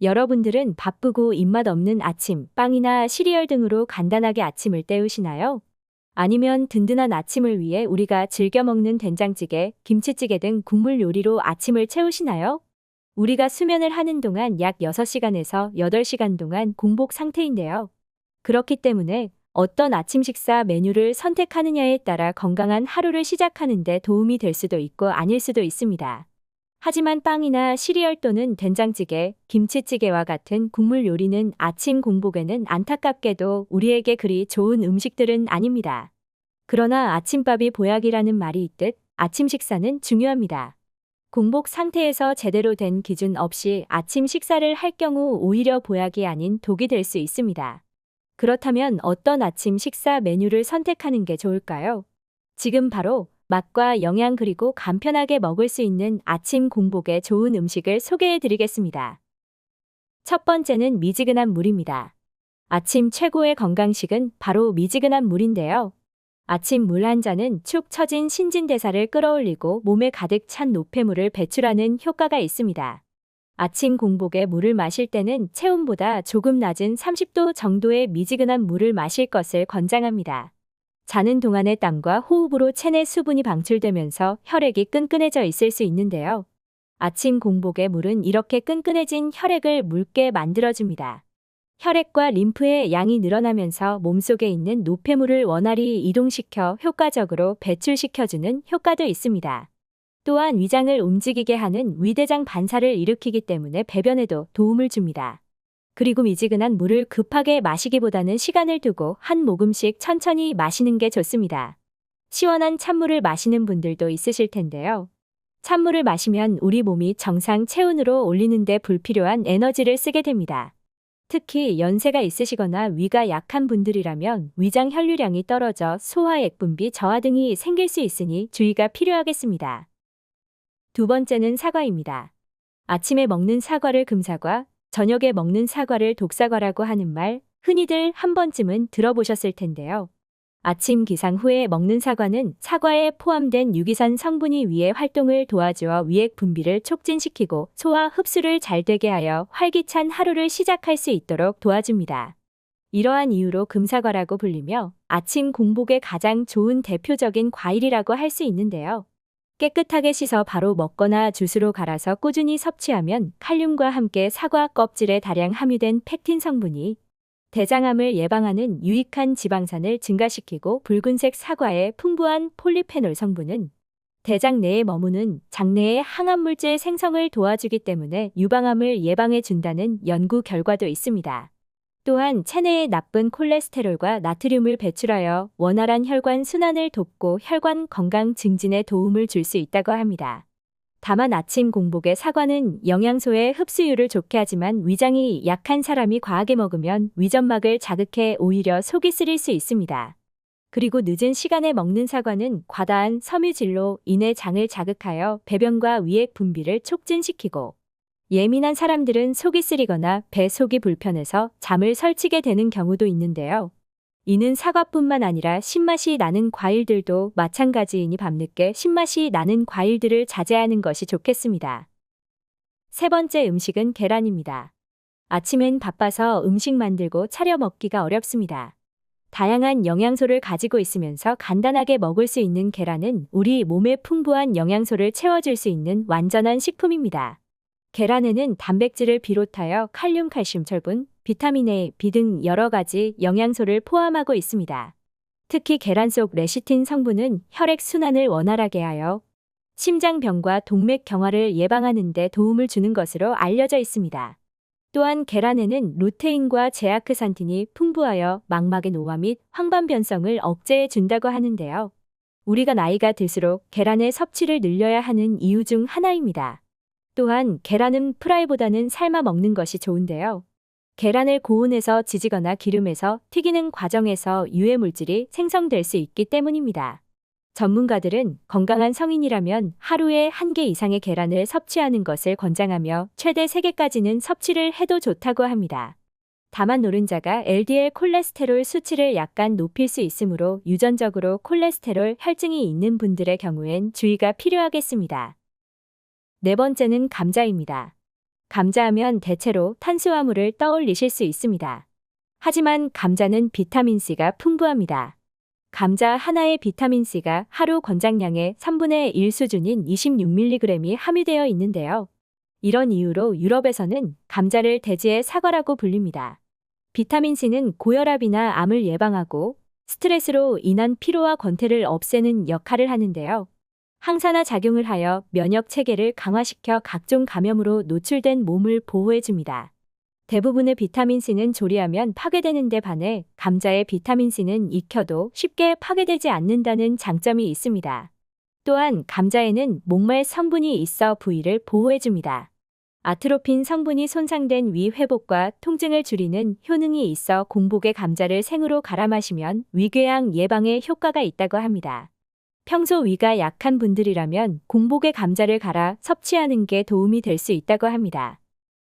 여러분들은 바쁘고 입맛 없는 아침, 빵이나 시리얼 등으로 간단하게 아침을 때우시나요? 아니면 든든한 아침을 위해 우리가 즐겨 먹는 된장찌개, 김치찌개 등 국물 요리로 아침을 채우시나요? 우리가 수면을 하는 동안 약 6시간에서 8시간 동안 공복 상태인데요. 그렇기 때문에 어떤 아침 식사 메뉴를 선택하느냐에 따라 건강한 하루를 시작하는 데 도움이 될 수도 있고 아닐 수도 있습니다. 하지만 빵이나 시리얼 또는 된장찌개, 김치찌개와 같은 국물 요리는 아침 공복에는 안타깝게도 우리에게 그리 좋은 음식들은 아닙니다. 그러나 아침밥이 보약이라는 말이 있듯 아침 식사는 중요합니다. 공복 상태에서 제대로 된 기준 없이 아침 식사를 할 경우 오히려 보약이 아닌 독이 될 수 있습니다. 그렇다면 어떤 아침 식사 메뉴를 선택하는 게 좋을까요? 지금 바로 맛과 영양 그리고 간편하게 먹을 수 있는 아침 공복에 좋은 음식을 소개해 드리겠습니다. 첫 번째는 미지근한 물입니다. 아침 최고의 건강식은 바로 미지근한 물인데요. 아침 물 한 잔은 축 처진 신진대사를 끌어올리고 몸에 가득 찬 노폐물을 배출하는 효과가 있습니다. 아침 공복에 물을 마실 때는 체온보다 조금 낮은 30도 정도의 미지근한 물을 마실 것을 권장합니다. 자는 동안의 땀과 호흡으로 체내 수분이 방출되면서 혈액이 끈끈해져 있을 수 있는데요. 아침 공복의 물은 이렇게 끈끈해진 혈액을 묽게 만들어줍니다. 혈액과 림프의 양이 늘어나면서 몸속에 있는 노폐물을 원활히 이동시켜 효과적으로 배출시켜주는 효과도 있습니다. 또한 위장을 움직이게 하는 위대장 반사를 일으키기 때문에 배변에도 도움을 줍니다. 그리고 미지근한 물을 급하게 마시기보다는 시간을 두고 한 모금씩 천천히 마시는 게 좋습니다. 시원한 찬물을 마시는 분들도 있으실 텐데요. 찬물을 마시면 우리 몸이 정상 체온으로 올리는데 불필요한 에너지를 쓰게 됩니다. 특히 연세가 있으시거나 위가 약한 분들이라면 위장 혈류량이 떨어져 소화액 분비 저하 등이 생길 수 있으니 주의가 필요하겠습니다. 두 번째는 사과입니다. 아침에 먹는 사과를 금사과, 저녁에 먹는 사과를 독사과라고 하는 말, 흔히들 한 번쯤은 들어보셨을 텐데요. 아침 기상 후에 먹는 사과는 사과에 포함된 유기산 성분이 위의 활동을 도와주어 위액 분비를 촉진시키고 소화 흡수를 잘 되게 하여 활기찬 하루를 시작할 수 있도록 도와줍니다. 이러한 이유로 금사과라고 불리며 아침 공복에 가장 좋은 대표적인 과일이라고 할 수 있는데요. 깨끗하게 씻어 바로 먹거나 주스로 갈아서 꾸준히 섭취하면 칼륨과 함께 사과 껍질에 다량 함유된 펙틴 성분이 대장암을 예방하는 유익한 지방산을 증가시키고 붉은색 사과의 풍부한 폴리페놀 성분은 대장 내에 머무는 장내의 항암물질 생성을 도와주기 때문에 유방암을 예방해 준다는 연구 결과도 있습니다. 또한 체내의 나쁜 콜레스테롤과 나트륨을 배출하여 원활한 혈관 순환을 돕고 혈관 건강 증진에 도움을 줄 수 있다고 합니다. 다만 아침 공복에 사과는 영양소의 흡수율을 좋게 하지만 위장이 약한 사람이 과하게 먹으면 위점막을 자극해 오히려 속이 쓰릴 수 있습니다. 그리고 늦은 시간에 먹는 사과는 과다한 섬유질로 인해 장을 자극하여 배변과 위액 분비를 촉진시키고 예민한 사람들은 속이 쓰리거나 배 속이 불편해서 잠을 설치게 되는 경우도 있는데요. 이는 사과뿐만 아니라 신맛이 나는 과일들도 마찬가지이니 밤늦게 신맛이 나는 과일들을 자제하는 것이 좋겠습니다. 세 번째 음식은 계란입니다. 아침엔 바빠서 음식 만들고 차려 먹기가 어렵습니다. 다양한 영양소를 가지고 있으면서 간단하게 먹을 수 있는 계란은 우리 몸에 풍부한 영양소를 채워줄 수 있는 완전한 식품입니다. 계란에는 단백질을 비롯하여 칼륨, 칼슘, 철분, 비타민 A, B 등 여러 가지 영양소를 포함하고 있습니다. 특히 계란 속 레시틴 성분은 혈액 순환을 원활하게 하여 심장병과 동맥 경화를 예방하는 데 도움을 주는 것으로 알려져 있습니다. 또한 계란에는 루테인과 제아크산틴이 풍부하여 망막의 노화 및 황반 변성을 억제해 준다고 하는데요. 우리가 나이가 들수록 계란의 섭취를 늘려야 하는 이유 중 하나입니다. 또한 계란은 프라이보다는 삶아 먹는 것이 좋은데요. 계란을 고온에서 지지거나 기름에서 튀기는 과정에서 유해 물질이 생성될 수 있기 때문입니다. 전문가들은 건강한 성인이라면 하루에 1개 이상의 계란을 섭취하는 것을 권장하며 최대 3개까지는 섭취를 해도 좋다고 합니다. 다만 노른자가 LDL 콜레스테롤 수치를 약간 높일 수 있으므로 유전적으로 콜레스테롤 혈증이 있는 분들의 경우엔 주의가 필요하겠습니다. 네 번째는 감자입니다. 감자하면 대체로 탄수화물을 떠올리실 수 있습니다. 하지만 감자는 비타민C가 풍부합니다. 감자 하나의 비타민C가 하루 권장량의 3분의 1 수준인 26mg이 함유되어 있는데요. 이런 이유로 유럽에서는 감자를 돼지의 사과라고 불립니다. 비타민C는 고혈압이나 암을 예방하고 스트레스로 인한 피로와 권태를 없애는 역할을 하는데요. 항산화 작용을 하여 면역 체계를 강화시켜 각종 감염으로 노출된 몸을 보호해줍니다. 대부분의 비타민C는 조리하면 파괴되는 데 반해 감자의 비타민C는 익혀도 쉽게 파괴되지 않는다는 장점이 있습니다. 또한 감자에는 목말 성분이 있어 부위를 보호해줍니다. 아트로핀 성분이 손상된 위 회복과 통증을 줄이는 효능이 있어 공복에 감자를 생으로 갈아 마시면 위궤양 예방에 효과가 있다고 합니다. 평소 위가 약한 분들이라면 공복에 감자를 갈아 섭취하는 게 도움이 될 수 있다고 합니다.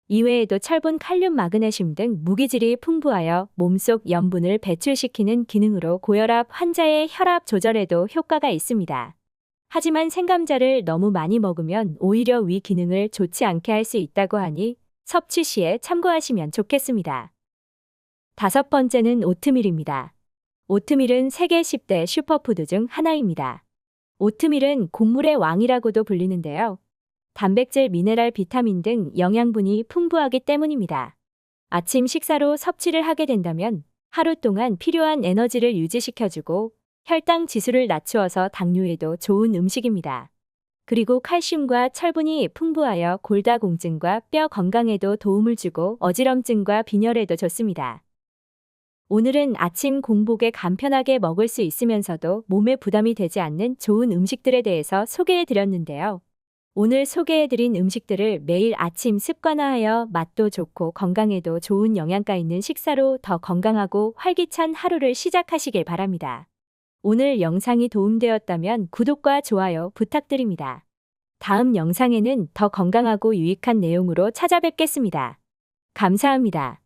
이외에도 철분, 칼륨, 마그네슘 등 무기질이 풍부하여 몸속 염분을 배출시키는 기능으로 고혈압 환자의 혈압 조절에도 효과가 있습니다. 하지만 생감자를 너무 많이 먹으면 오히려 위 기능을 좋지 않게 할 수 있다고 하니 섭취 시에 참고하시면 좋겠습니다. 5번째는 오트밀입니다. 오트밀은 세계 10대 슈퍼푸드 중 하나입니다. 오트밀은 곡물의 왕이라고도 불리는데요. 단백질, 미네랄, 비타민 등 영양분이 풍부하기 때문입니다. 아침 식사로 섭취를 하게 된다면 하루 동안 필요한 에너지를 유지시켜주고 혈당 지수를 낮추어서 당뇨에도 좋은 음식입니다. 그리고 칼슘과 철분이 풍부하여 골다공증과 뼈 건강에도 도움을 주고 어지럼증과 빈혈에도 좋습니다. 오늘은 아침 공복에 간편하게 먹을 수 있으면서도 몸에 부담이 되지 않는 좋은 음식들에 대해서 소개해드렸는데요. 오늘 소개해드린 음식들을 매일 아침 습관화하여 맛도 좋고 건강에도 좋은 영양가 있는 식사로 더 건강하고 활기찬 하루를 시작하시길 바랍니다. 오늘 영상이 도움되었다면 구독과 좋아요 부탁드립니다. 다음 영상에는 더 건강하고 유익한 내용으로 찾아뵙겠습니다. 감사합니다.